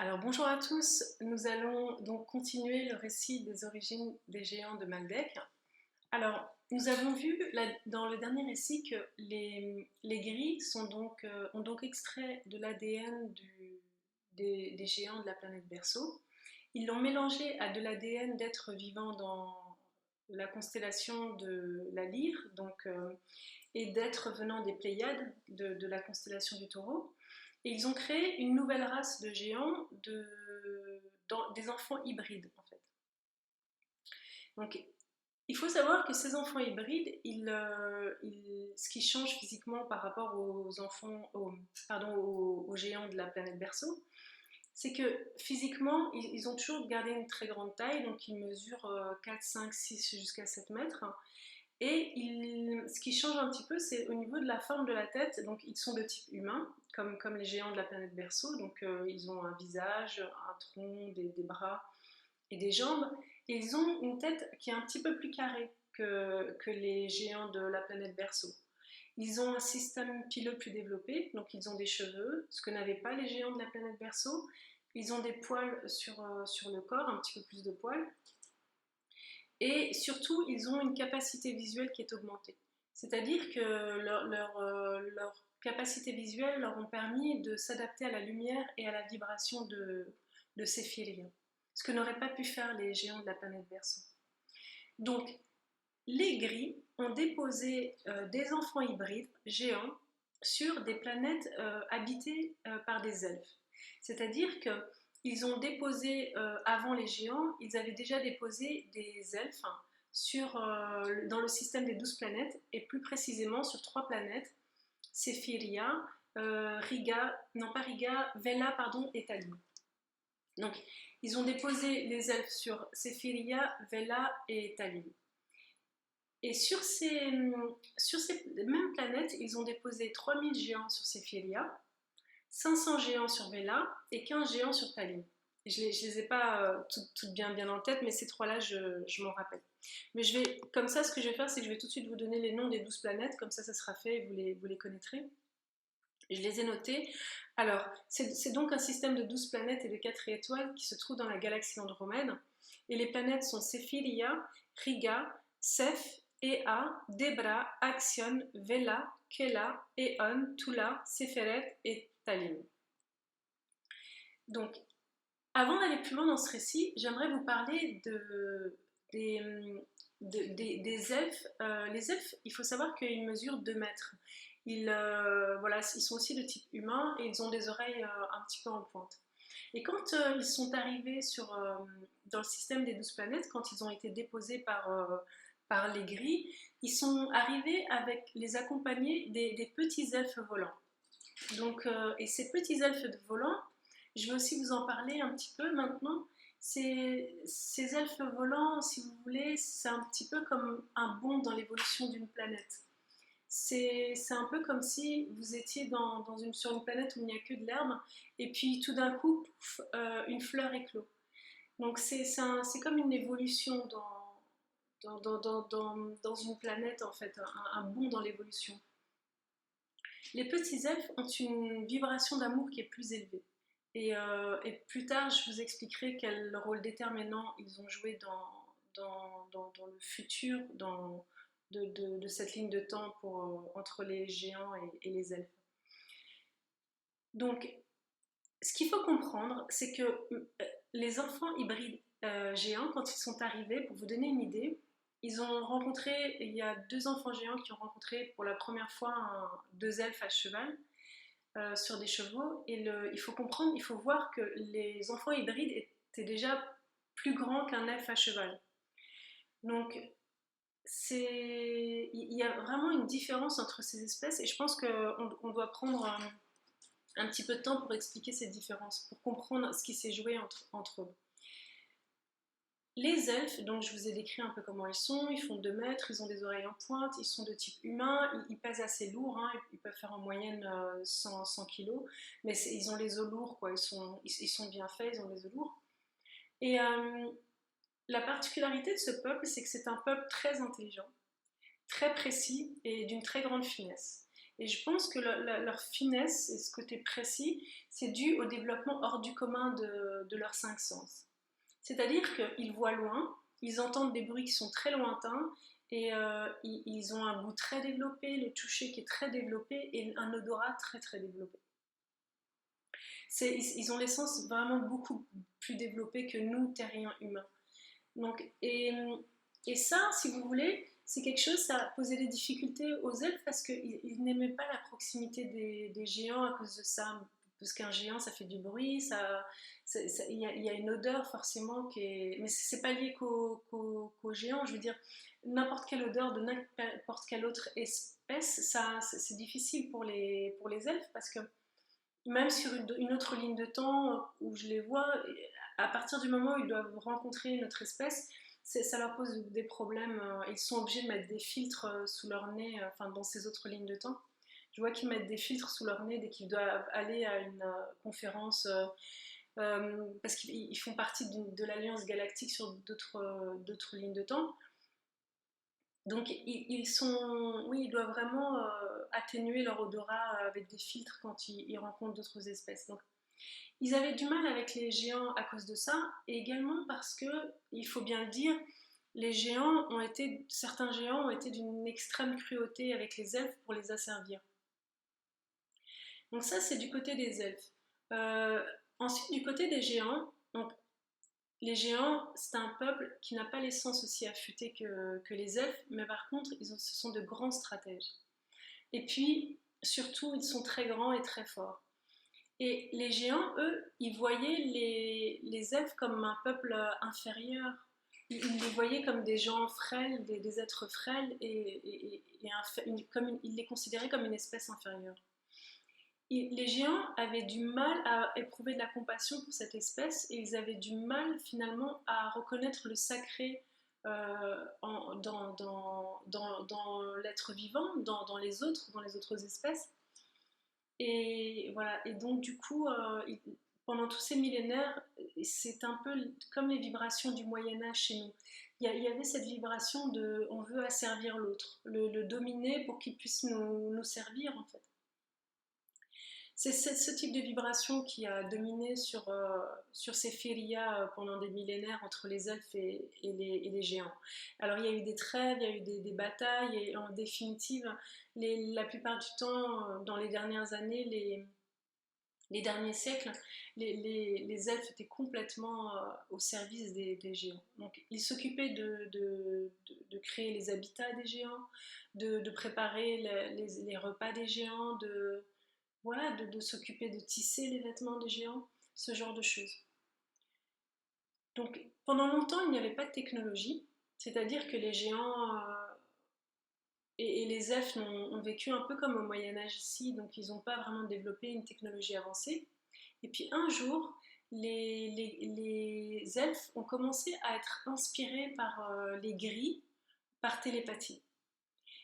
Alors bonjour à tous, nous allons donc continuer le récit des origines des géants de Maldek. Alors nous avons vu dans le dernier récit que les gris ont donc extrait de l'ADN des géants de la planète Berceau. Ils l'ont mélangé à de l'ADN d'êtres vivants dans la constellation de la Lyre et d'êtres venant des Pléiades de la constellation du Taureau. Et ils ont créé une nouvelle race de géants, des enfants hybrides en fait. Donc il faut savoir que ces enfants hybrides, ce qui change physiquement par rapport aux géants de la planète Berceau, c'est que physiquement, ils ont toujours gardé une très grande taille, donc ils mesurent 4, 5, 6 jusqu'à 7 mètres. Et ce qui change un petit peu, c'est au niveau de la forme de la tête. Donc, ils sont de type humain, comme les géants de la planète Berceau. Donc, ils ont un visage, un tronc, des bras et des jambes. Et ils ont une tête qui est un petit peu plus carrée que les géants de la planète Berceau. Ils ont un système pileux plus développé, donc ils ont des cheveux, ce que n'avaient pas les géants de la planète Berceau. Ils ont des poils sur le corps, un petit peu plus de poils. Et surtout, ils ont une capacité visuelle qui est augmentée. C'est-à-dire que leur capacité visuelle leur ont permis de s'adapter à la lumière et à la vibration de ces filières, ce que n'auraient pas pu faire les géants de la planète Berceau. Donc, les gris ont déposé des enfants hybrides géants sur des planètes habitées par des elfes. C'est-à-dire que ils ont déposé, avant les géants, ils avaient déjà déposé des elfes dans le système des 12 planètes, et plus précisément sur 3 planètes, Sephiria, Vela et Talim. Donc, ils ont déposé les elfes sur Sephiria, Vela et Talim. Et sur ces mêmes planètes, ils ont déposé 3000 géants sur Sephiria, 500 géants sur Vela et 15 géants sur Talim. Je ne les ai pas toutes bien en tête, mais ces trois-là, je m'en rappelle. Mais comme ça, ce que je vais faire, c'est que je vais tout de suite vous donner les noms des 12 planètes, comme ça sera fait et vous les connaîtrez. Je les ai notés. Alors, c'est donc un système de 12 planètes et de 4 étoiles qui se trouve dans la galaxie Andromède. Et les planètes sont Sephiria, Riga, Ceph, Ea, Debra, Axion, Vela, Kela, Eon, Tula, Seferet et Talim. Donc, avant d'aller plus loin dans ce récit, j'aimerais vous parler des elfes. Les elfes, il faut savoir qu'ils mesurent 2 mètres. Ils sont aussi de type humain et ils ont des oreilles un petit peu en pointe. Et quand ils sont arrivés dans le système des 12 planètes, quand ils ont été déposés par les gris, ils sont arrivés les accompagnés des petits elfes volants. Donc, et ces petits elfes volants, je vais aussi vous en parler un petit peu maintenant. Ces elfes volants, si vous voulez, c'est un petit peu comme un bond dans l'évolution d'une planète. C'est un peu comme si vous étiez sur une planète où il n'y a que de l'herbe, et puis tout d'un coup, une fleur éclot. Donc c'est comme une évolution dans une planète, en fait, un bond dans l'évolution. Les petits elfes ont une vibration d'amour qui est plus élevée. Et plus tard, je vous expliquerai quel rôle déterminant ils ont joué dans le futur de cette ligne de temps entre les géants et les elfes. Donc, ce qu'il faut comprendre, c'est que les enfants hybrides géants, quand ils sont arrivés, pour vous donner une idée, il y a 2 enfants géants qui ont rencontré pour la première fois 2 elfes à cheval sur des chevaux. Et il faut voir que les enfants hybrides étaient déjà plus grands qu'un elfe à cheval. Donc, il y a vraiment une différence entre ces espèces, et je pense qu'on doit prendre un petit peu de temps pour expliquer cette différence, pour comprendre ce qui s'est joué entre eux. Les elfes, donc je vous ai décrit un peu comment ils font 2 mètres, ils ont des oreilles en pointe, ils sont de type humain, ils pèsent assez lourd, hein, ils peuvent faire en moyenne 100 kg, mais ils ont les os lourds, quoi, ils sont bien faits, ils ont les os lourds. Et la particularité de ce peuple, c'est que c'est un peuple très intelligent, très précis et d'une très grande finesse. Et je pense que leur finesse et ce côté précis, c'est dû au développement hors du commun de leurs cinq sens. C'est-à-dire qu'ils voient loin, ils entendent des bruits qui sont très lointains, et ils ont un goût très développé, le toucher qui est très développé, et un odorat très très développé. Ils ont les sens vraiment beaucoup plus développés que nous, terriens humains. Donc, et ça, si vous voulez, c'est quelque chose, ça a posé des difficultés aux elfes parce qu'ils n'aimaient pas la proximité des géants à cause de ça. Parce qu'un géant, ça fait du bruit, il y a une odeur forcément qui est... Mais c'est pas lié qu'aux géants, je veux dire, n'importe quelle odeur de n'importe quelle autre espèce, c'est difficile pour les elfes parce que même sur une autre ligne de temps où je les vois, à partir du moment où ils doivent rencontrer une autre espèce, ça leur pose des problèmes. Ils sont obligés de mettre des filtres sous leur nez, enfin dans ces autres lignes de temps. Je vois qu'ils mettent des filtres sous leur nez dès qu'ils doivent aller à une conférence, parce qu'ils font partie de l'Alliance Galactique sur d'autres lignes de temps. Donc oui, ils doivent vraiment atténuer leur odorat avec des filtres quand ils rencontrent d'autres espèces. Donc, ils avaient du mal avec les géants à cause de ça, et également parce que, il faut bien le dire, certains géants ont été d'une extrême cruauté avec les elfes pour les asservir. Donc ça, c'est du côté des elfes. Euh, Ensuite, du côté des géants, donc, les géants, c'est un peuple qui n'a pas les sens aussi affûtés que les elfes, mais par contre, ce sont de grands stratèges. Et puis, surtout, ils sont très grands et très forts. Et les géants, eux, ils voyaient les elfes comme un peuple inférieur. Ils les voyaient comme des gens frêles, des êtres frêles, ils les considéraient comme une espèce inférieure. Les géants avaient du mal à éprouver de la compassion pour cette espèce, et ils avaient du mal finalement à reconnaître le sacré dans l'être vivant, dans les autres espèces. Et voilà, et donc du coup, pendant tous ces millénaires, c'est un peu comme les vibrations du Moyen-Âge chez nous. Il y avait cette vibration de on veut asservir l'autre, le dominer pour qu'il puisse nous servir en fait. C'est ce type de vibration qui a dominé sur ces férias pendant des millénaires entre les elfes et les géants. Alors il y a eu des trêves, il y a eu des batailles, et en définitive, la plupart du temps, dans les dernières années, les derniers siècles, les elfes étaient complètement au service des géants. Donc ils s'occupaient de créer les habitats des géants, de préparer les repas des géants, voilà, de s'occuper de tisser les vêtements des géants, ce genre de choses. Donc pendant longtemps, il n'y avait pas de technologie, c'est-à-dire que les géants et les elfes ont vécu un peu comme au Moyen-Âge ici, donc ils n'ont pas vraiment développé une technologie avancée. Et puis un jour, les elfes ont commencé à être inspirés par les gris, par télépathie.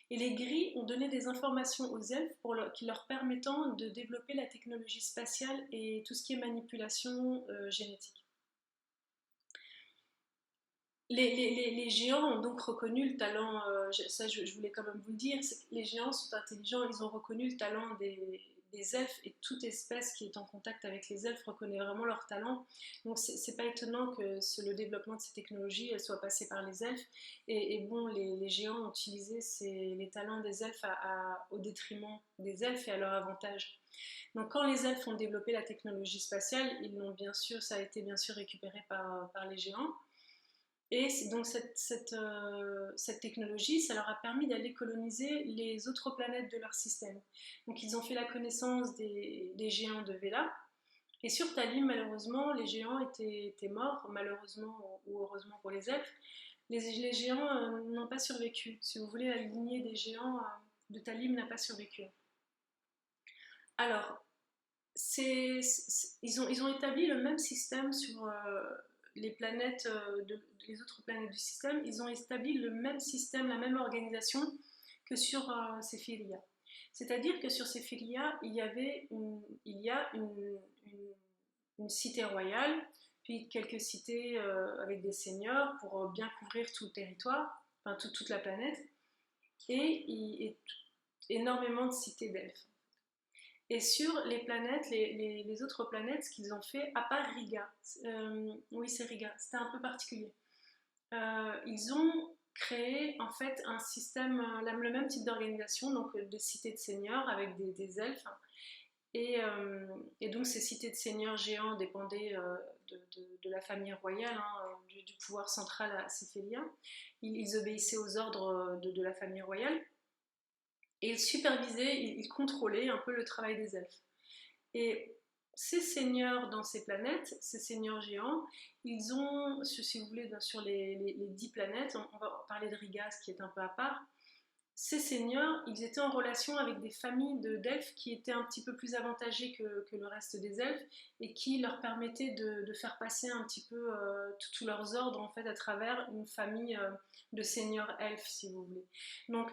Et les gris ont donné des informations aux elfes qui leur permettant de développer la technologie spatiale et tout ce qui est manipulation génétique. Les géants ont donc reconnu le talent, ça je voulais quand même vous le dire, les géants sont intelligents, ils ont reconnu le talent des elfes, et toute espèce qui est en contact avec les elfes reconnaît vraiment leur talent. Donc c'est pas étonnant que le développement de ces technologies soit passé par les elfes, et bon, les géants ont utilisé les talents des elfes au détriment des elfes et à leur avantage. Donc quand les elfes ont développé la technologie spatiale, ça a été bien sûr récupéré par les géants. Et donc cette technologie, ça leur a permis d'aller coloniser les autres planètes de leur système. Donc ils ont fait la connaissance des géants de Vela. Et sur Talim, malheureusement, les géants étaient morts, malheureusement ou heureusement pour les elfes. Les géants n'ont pas survécu. Si vous voulez, la lignée des géants de Talim n'a pas survécu. Alors, ils ont établi le même système sur les planètes, les autres planètes du système. Ils ont établi le même système, la même organisation que sur Sephiria. C'est-à-dire que sur Sephiria, il y a une cité royale, puis quelques cités avec des seigneurs pour bien couvrir tout le territoire, enfin toute la planète. Et énormément de cités d'elfes. Et sur les planètes, les autres planètes, ce qu'ils ont fait, à part Riga, oui c'est Riga, c'était un peu particulier. Ils ont créé en fait un système, le même type d'organisation, donc des cités de seigneurs avec des elfes. Et donc ces cités de seigneurs géants dépendaient de la famille royale, hein, du pouvoir central à Céphélia. Ils obéissaient aux ordres de la famille royale et ils supervisaient, ils contrôlaient un peu le travail des elfes. Et ces seigneurs dans ces planètes, ces seigneurs géants, ils ont, si vous voulez, sur les 10 planètes, on va parler de Rigas qui est un peu à part, ces seigneurs, ils étaient en relation avec des familles d'elfes qui étaient un petit peu plus avantagées que le reste des elfes et qui leur permettaient de faire passer un petit peu tous leurs ordres en fait à travers une famille de seigneurs elfes, si vous voulez. Donc,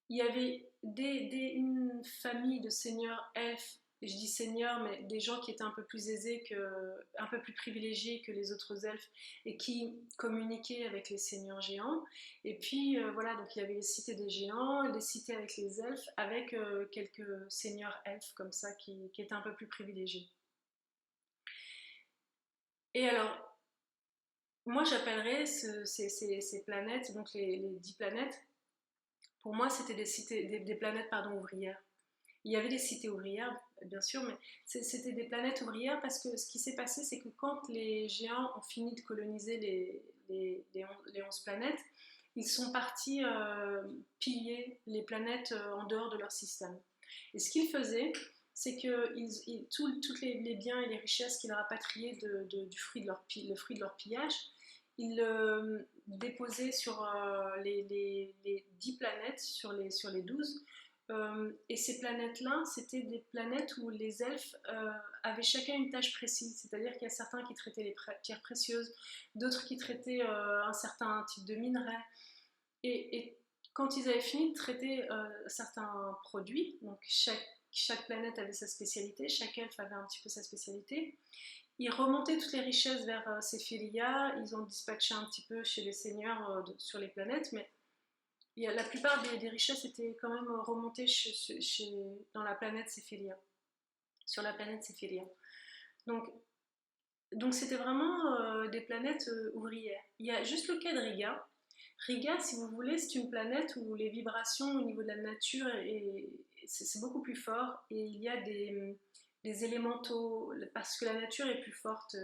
il y avait une famille de seigneurs elfes, je dis seigneurs, mais des gens qui étaient un peu plus aisés, un peu plus privilégiés que les autres elfes et qui communiquaient avec les seigneurs géants. Et puis voilà, donc il y avait les cités des géants, les cités avec les elfes, avec quelques seigneurs elfes comme ça qui étaient un peu plus privilégiés. Et alors, moi j'appellerais ces planètes, donc les 10 planètes, pour moi c'était des planètes ouvrières. Il y avait des cités ouvrières, bien sûr, mais c'était des planètes ouvrières parce que ce qui s'est passé, c'est que quand les géants ont fini de coloniser les 11 planètes, ils sont partis piller les planètes en dehors de leur système. Et ce qu'ils faisaient, c'est que tous les biens et les richesses qu'ils rapatriaient du fruit le fruit de leur pillage, ils le déposaient sur les 10 planètes, sur les 12. Et ces planètes-là, c'était des planètes où les elfes avaient chacun une tâche précise, c'est-à-dire qu'il y a certains qui traitaient les pierres précieuses, d'autres qui traitaient un certain type de minerai. Et quand ils avaient fini de traiter certains produits, donc chaque planète avait sa spécialité, chaque elfe avait un petit peu sa spécialité, ils remontaient toutes les richesses vers Céphélia, ils ont dispatché un petit peu chez les seigneurs sur les planètes, mais la plupart des richesses étaient quand même remontées dans la planète Céphélia, sur la planète Céphélia. Donc c'était vraiment des planètes ouvrières. Il y a juste le cas de Riga. Riga, si vous voulez, c'est une planète où les vibrations au niveau de la nature, c'est beaucoup plus fort et il y a des élémentaux, parce que la nature est plus forte,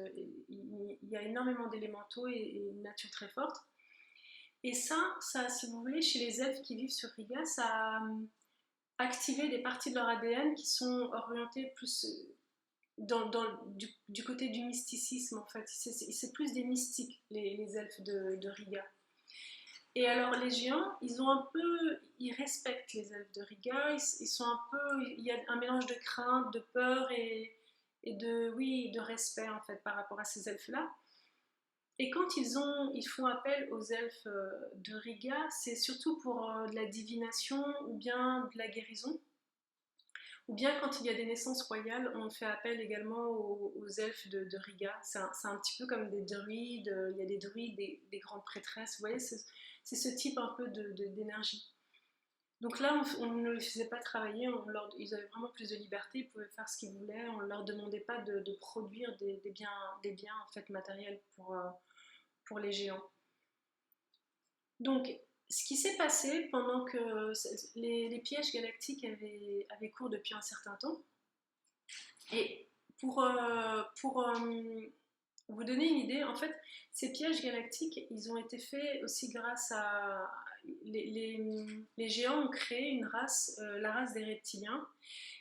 il y a énormément d'élémentaux et une nature très forte. Et ça, si vous voulez, chez les elfes qui vivent sur Riga, ça a activé des parties de leur ADN qui sont orientées plus du côté du mysticisme, en fait. C'est plus des mystiques, les elfes de Riga. Et alors, les géants, ils respectent les elfes de Riga, ils sont un peu, il y a un mélange de crainte, de peur de respect, en fait, par rapport à ces elfes-là. Et quand ils font appel aux elfes de Riga, c'est surtout pour de la divination ou bien de la guérison. Ou bien quand il y a des naissances royales, on fait appel également aux elfes de Riga. C'est un petit peu comme des druides, il y a des druides, des grandes prêtresses, vous voyez, c'est ce type un peu d'énergie. Donc là, on ne les faisait pas travailler, ils avaient vraiment plus de liberté, ils pouvaient faire ce qu'ils voulaient, on ne leur demandait pas de produire des biens en fait, matériels pour les géants. Donc, ce qui s'est passé pendant que les pièges galactiques avaient cours depuis un certain temps, et pour vous donner une idée, en fait, ces pièges galactiques, ils ont été faits aussi grâce à... Les géants ont créé une race, la race des reptiliens,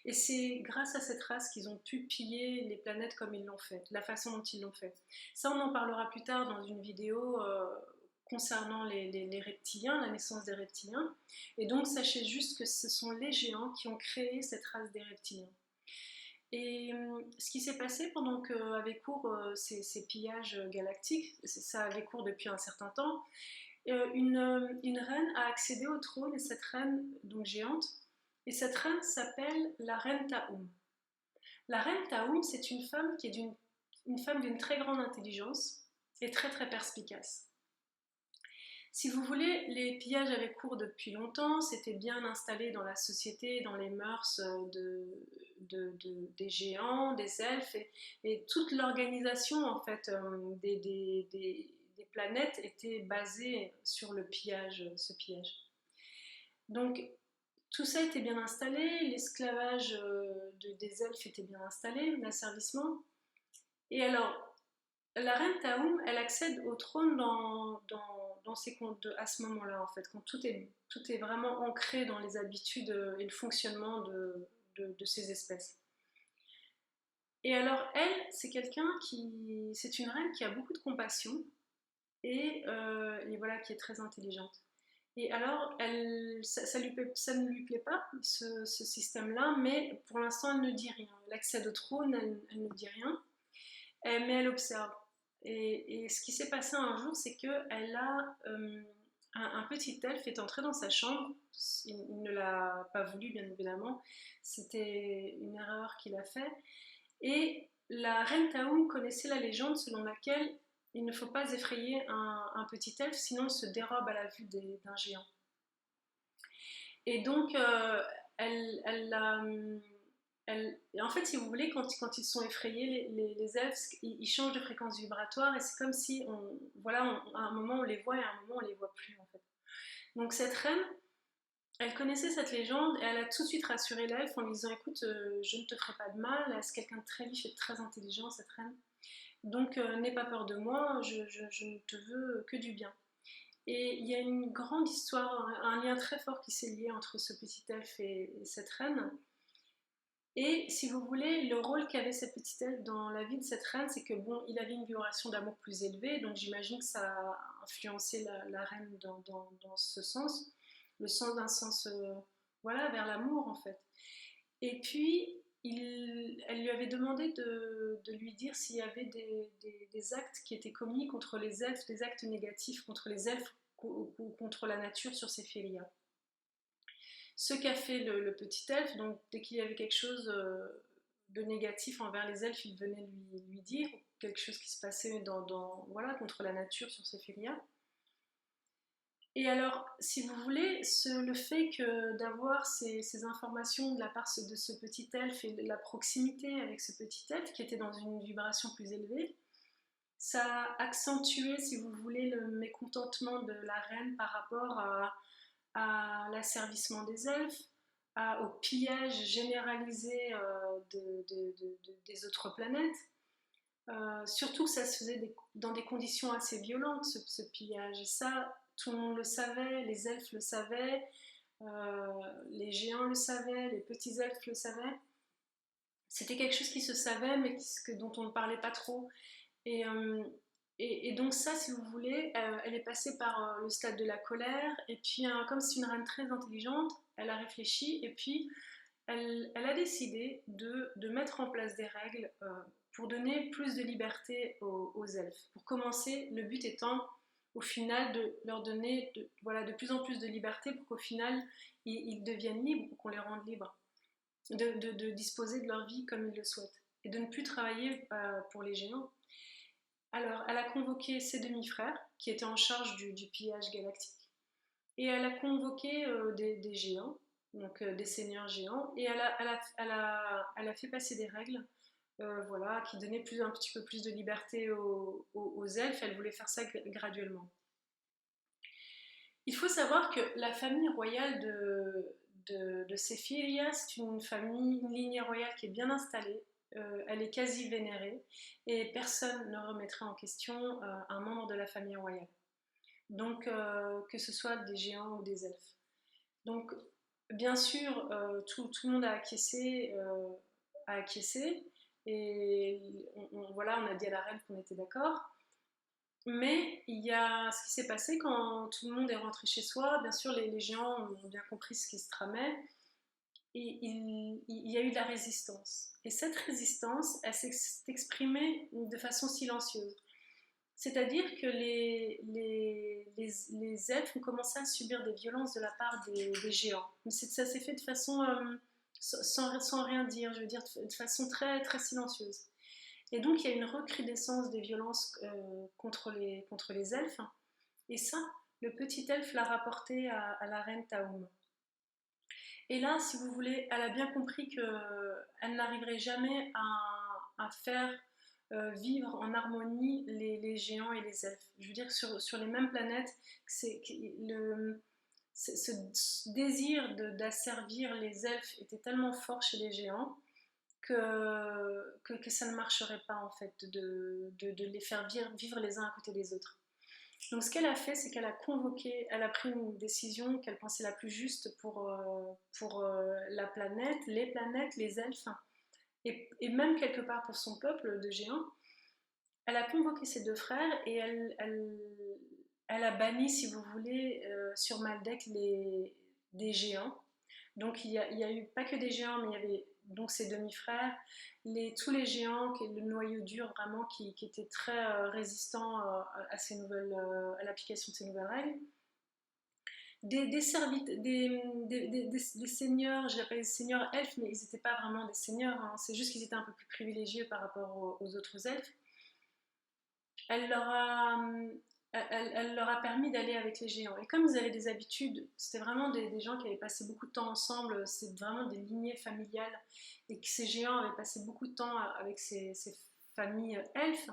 et c'est grâce à cette race qu'ils ont pu piller les planètes comme ils l'ont fait, la façon dont ils l'ont fait. Ça, on en parlera plus tard dans une vidéo concernant les reptiliens, la naissance des reptiliens. Et donc, sachez juste que ce sont les géants qui ont créé cette race des reptiliens. Et ce qui s'est passé pendant qu'avaient cours ces pillages galactiques, ça avait cours depuis un certain temps, une reine a accédé au trône, et cette reine, donc géante, et cette reine s'appelle la reine Taoum. La reine Taoum, c'est une femme qui est une femme d'une très grande intelligence et très très perspicace. Si vous voulez, les pillages avaient cours depuis longtemps, c'était bien installé dans la société, dans les mœurs des géants, des elfes, et toute l'organisation en fait des planètes était basée sur le pillage, ce pillage. Donc tout ça était bien installé, l'esclavage des elfes était bien installé, l'asservissement. Et alors, la reine Taoum, elle accède au trône dans ses contes à ce moment-là, en fait, quand tout est vraiment ancré dans les habitudes et le fonctionnement de ces espèces. Et alors, elle, c'est une reine qui a beaucoup de compassion et voilà, qui est très intelligente. Et alors, ça ne lui plaît pas, ce système-là, mais pour l'instant, elle ne dit rien. Elle accède au trône, elle ne dit rien, mais elle observe. Et ce qui s'est passé un jour, c'est qu'elle a un petit elfe est entré dans sa chambre. Il ne l'a pas voulu, bien évidemment. C'était une erreur qu'il a fait. Et la reine Taoum connaissait la légende selon laquelle il ne faut pas effrayer un petit elfe, sinon il se dérobe à la vue d'un géant. Et donc, en fait, si vous voulez, quand ils sont effrayés, les elfes, ils changent de fréquence vibratoire et c'est comme si, voilà, à un moment on les voit et à un moment on les voit plus en fait. Donc cette reine, elle connaissait cette légende et elle a tout de suite rassuré l'elfe en lui disant écoute, je ne te ferai pas de mal, c'est quelqu'un de très vif et de très intelligent cette reine. Donc n'aie pas peur de moi, je ne te veux que du bien. Et il y a une grande histoire, un lien très fort qui s'est lié entre ce petit elfe et cette reine. Et si vous voulez, le rôle qu'avait cette petite elfe dans la vie de cette reine, c'est que bon, il avait une vibration d'amour plus élevée, donc j'imagine que ça a influencé la reine dans ce sens, le sens d'un sens, voilà, vers l'amour en fait. Et puis, elle lui avait demandé de lui dire s'il y avait des actes qui étaient commis contre les elfes, des actes négatifs contre les elfes ou contre la nature sur Séphiria. Ce qu'a fait le petit elfe, donc dès qu'il y avait quelque chose de négatif envers les elfes, il venait lui dire quelque chose qui se passait voilà, contre la nature sur Séphiria. Et alors, si vous voulez, le fait d'avoir ces informations de la part de ce petit elfe et de la proximité avec ce petit elfe qui était dans une vibration plus élevée, ça a accentué, si vous voulez, le mécontentement de la reine par rapport à l'asservissement des elfes, au pillage généralisé des autres planètes. Surtout que ça se faisait dans des conditions assez violentes, ce pillage. Et ça, tout le monde le savait, les elfes le savaient, les géants le savaient, les petits elfes le savaient. C'était quelque chose qui se savait, mais dont on ne parlait pas trop. Et, et donc ça, si vous voulez, elle est passée par le stade de la colère, et puis comme c'est une reine très intelligente, elle a réfléchi, et puis elle a décidé de mettre en place des règles pour donner plus de liberté aux elfes. Pour commencer, le but étant au final de leur donner voilà, de plus en plus de liberté pour qu'au final ils deviennent libres, pour qu'on les rende libres, de disposer de leur vie comme ils le souhaitent, et de ne plus travailler pour les géants. Alors, elle a convoqué ses demi-frères, qui étaient en charge du pillage galactique, et elle a convoqué des géants, donc des seigneurs géants, et elle a fait passer des règles voilà, qui donnaient un petit peu plus de liberté aux elfes. Elle voulait faire ça graduellement. Il faut savoir que la famille royale de Séphiria, c'est une lignée royale qui est bien installée. Elle est quasi vénérée et personne ne remettrait en question un membre de la famille royale. Donc, que ce soit des géants ou des elfes. Donc, bien sûr, tout le monde a acquiescé, et voilà, on a dit à la reine qu'on était d'accord. Mais il y a ce qui s'est passé quand tout le monde est rentré chez soi. Bien sûr, les géants ont bien compris ce qui se tramait. Et il y a eu de la résistance. Et cette résistance, elle s'est exprimée de façon silencieuse. C'est-à-dire que les elfes ont commencé à subir des violences de la part des géants. Mais ça s'est fait de façon sans rien dire, je veux dire de façon très, très silencieuse. Et donc il y a une recrudescence des violences contre les elfes. Et ça, le petit elfe l'a rapporté à la reine Taoum. Et là, si vous voulez, elle a bien compris qu'elle n'arriverait jamais à faire vivre en harmonie les géants et les elfes. Je veux dire, sur les mêmes planètes, ce désir d'asservir les elfes était tellement fort chez les géants que ça ne marcherait pas en fait de les faire vivre les uns à côté des autres. Donc ce qu'elle a fait, c'est qu'elle a convoqué, elle a pris une décision qu'elle pensait la plus juste pour la planète, les elfes, et même quelque part pour son peuple de géants. Elle a convoqué ses deux frères et elle a banni, si vous voulez, sur Maldek des géants. Donc il y a eu pas que des géants, mais il y avait donc ses demi-frères, tous les géants, le noyau dur vraiment qui était très résistant à l'application de ces nouvelles règles. Des seigneurs, je l'appelle des seigneurs elfes, mais ils n'étaient pas vraiment des seigneurs, hein, c'est juste qu'ils étaient un peu plus privilégiés par rapport aux autres elfes. Elle leur a, elle leur a permis d'aller avec les géants. Et comme ils avaient des habitudes, c'était vraiment des gens qui avaient passé beaucoup de temps ensemble, c'est vraiment des lignées familiales, et que ces géants avaient passé beaucoup de temps avec ces familles elfes.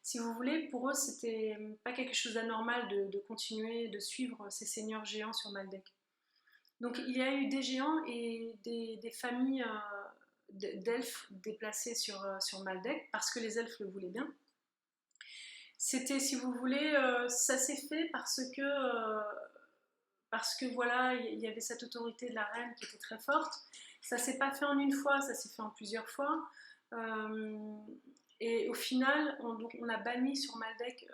Si vous voulez, pour eux, c'était pas quelque chose d'anormal de continuer de suivre ces seigneurs géants sur Maldek. Donc il y a eu des géants et des familles d'elfes déplacées sur Maldek parce que les elfes le voulaient bien. C'était, si vous voulez, ça s'est fait parce que voilà, il y avait cette autorité de la reine qui était très forte. Ça s'est pas fait en une fois, ça s'est fait en plusieurs fois. Et au final, on a banni sur Maldek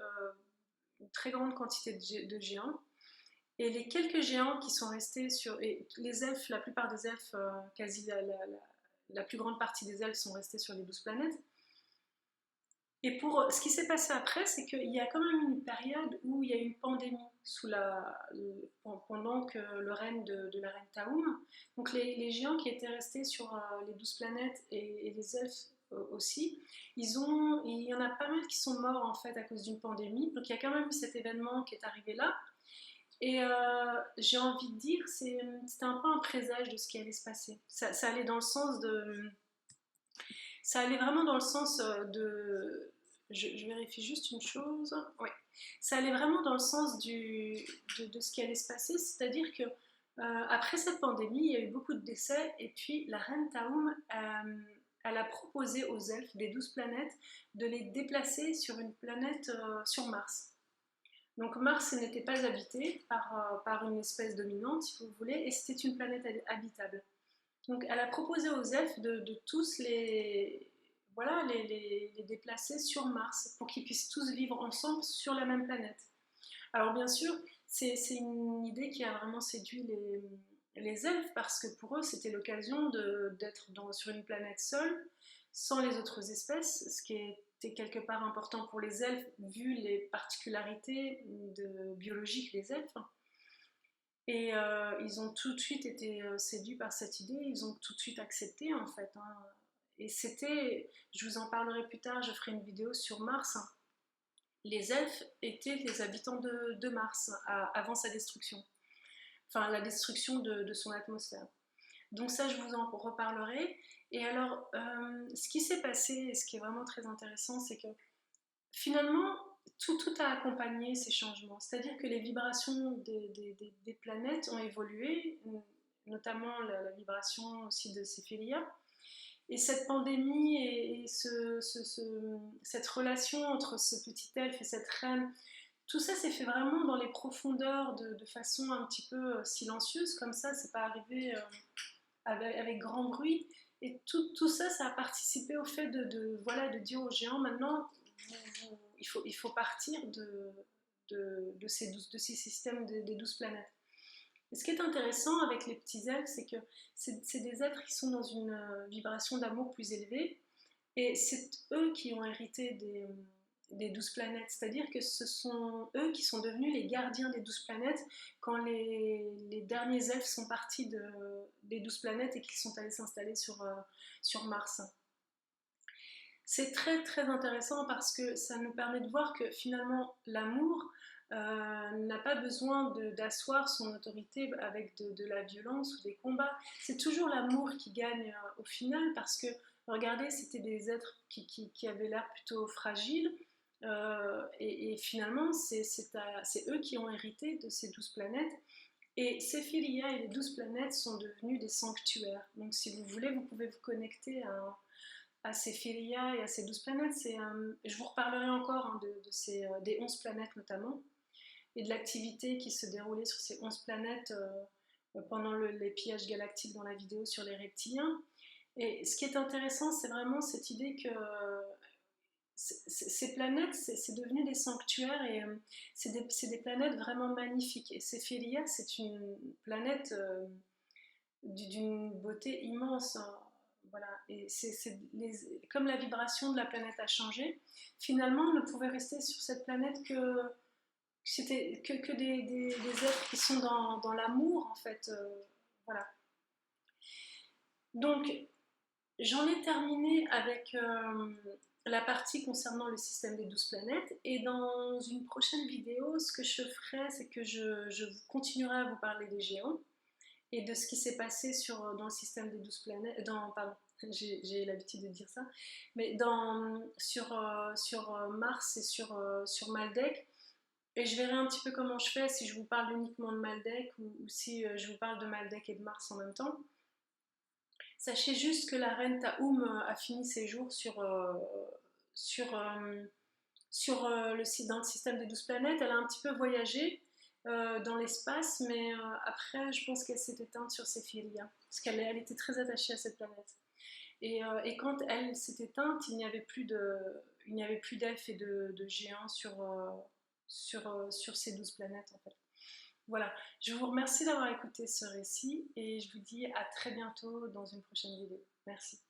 une très grande quantité de géants. Et les quelques géants qui sont restés et les elfes, la plupart des elfes, quasi la plus grande partie des elfes sont restés sur les 12 planètes. Et ce qui s'est passé après, c'est qu'il y a quand même une période où il y a eu une pandémie pendant que le règne de la reine Taoum. Donc les géants qui étaient restés sur les 12 planètes et les elfes aussi, il y en a pas mal qui sont morts en fait à cause d'une pandémie. Donc il y a quand même eu cet événement qui est arrivé là. Et j'ai envie de dire, c'était un peu un présage de ce qui allait se passer. Ça allait dans le sens de... Ça allait vraiment dans le sens de... Je vérifie juste une chose. Oui. Ça allait vraiment dans le sens de ce qui allait se passer, c'est-à-dire que après cette pandémie, il y a eu beaucoup de décès, et puis la reine Taoum, elle a proposé aux elfes des 12 planètes de les déplacer sur une planète sur Mars. Donc Mars n'était pas habité par une espèce dominante, si vous voulez, et c'était une planète habitable. Donc elle a proposé aux elfes de tous voilà, les déplacer sur Mars pour qu'ils puissent tous vivre ensemble sur la même planète. Alors bien sûr, c'est une idée qui a vraiment séduit les elfes parce que pour eux c'était l'occasion d'être sur une planète seule, sans les autres espèces, ce qui était quelque part important pour les elfes vu les particularités biologiques des elfes. Et ils ont tout de suite été séduits par cette idée, ils ont tout de suite accepté en fait. Hein. Et je vous en parlerai plus tard, je ferai une vidéo sur Mars. Les elfes étaient les habitants de Mars avant sa destruction, enfin la destruction de son atmosphère. Donc ça, je vous en reparlerai. Et alors, ce qui s'est passé, et ce qui est vraiment très intéressant, c'est que finalement, tout a accompagné ces changements. C'est-à-dire que les vibrations des planètes ont évolué, notamment la vibration aussi de Céphélia. Et cette pandémie et cette relation entre ce petit elfe et cette reine, tout ça s'est fait vraiment dans les profondeurs de façon un petit peu silencieuse, comme ça, c'est pas arrivé avec grand bruit. Et tout ça, ça a participé au fait voilà, de dire aux géants, maintenant, il faut partir de ces systèmes des 12 planètes. Et ce qui est intéressant avec les petits elfes, c'est que c'est des êtres qui sont dans une vibration d'amour plus élevée, et c'est eux qui ont hérité des 12 planètes, c'est-à-dire que ce sont eux qui sont devenus les gardiens des 12 planètes quand les derniers elfes sont partis des 12 planètes et qu'ils sont allés s'installer sur Mars. C'est très très intéressant parce que ça nous permet de voir que finalement l'amour, n'a pas besoin d'asseoir son autorité avec de la violence ou des combats. C'est toujours l'amour qui gagne au final, parce que, regardez, c'était des êtres qui avaient l'air plutôt fragiles, et finalement, c'est eux qui ont hérité de ces 12 planètes. Et Sephiria et les 12 planètes sont devenus des sanctuaires. Donc si vous voulez, vous pouvez vous connecter à Sephiria et à ces 12 planètes. Je vous reparlerai encore, hein, des 11 planètes notamment, et de l'activité qui se déroulait sur ces 11 planètes pendant les pillages galactiques dans la vidéo sur les reptiliens. Et ce qui est intéressant, c'est vraiment cette idée que ces planètes, c'est devenu des sanctuaires, et c'est des planètes vraiment magnifiques. Et Sephiria, c'est une planète d'une beauté immense, hein. Voilà. Et comme la vibration de la planète a changé, finalement, on ne pouvait rester sur cette planète que des êtres qui sont dans l'amour, en fait. Voilà. Donc, j'en ai terminé avec la partie concernant le système des 12 planètes, et dans une prochaine vidéo, ce que je ferai, c'est que je continuerai à vous parler des géants et de ce qui s'est passé dans le système des 12 planètes, pardon, j'ai l'habitude de dire ça, mais sur Mars et sur Maldek, et je verrai un petit peu comment je fais, si je vous parle uniquement de Maldek ou si je vous parle de Maldek et de Mars en même temps. Sachez juste que la reine Taoum a fini ses jours sur, dans le système des 12 planètes. Elle a un petit peu voyagé dans l'espace, mais après, je pense qu'elle s'est éteinte sur Sephiria, parce qu'elle était très attachée à cette planète. Et quand elle s'est éteinte, il n'y avait plus d'elfes et de géants sur ces 12 planètes, en fait. Voilà, je vous remercie d'avoir écouté ce récit, et je vous dis à très bientôt dans une prochaine vidéo. Merci.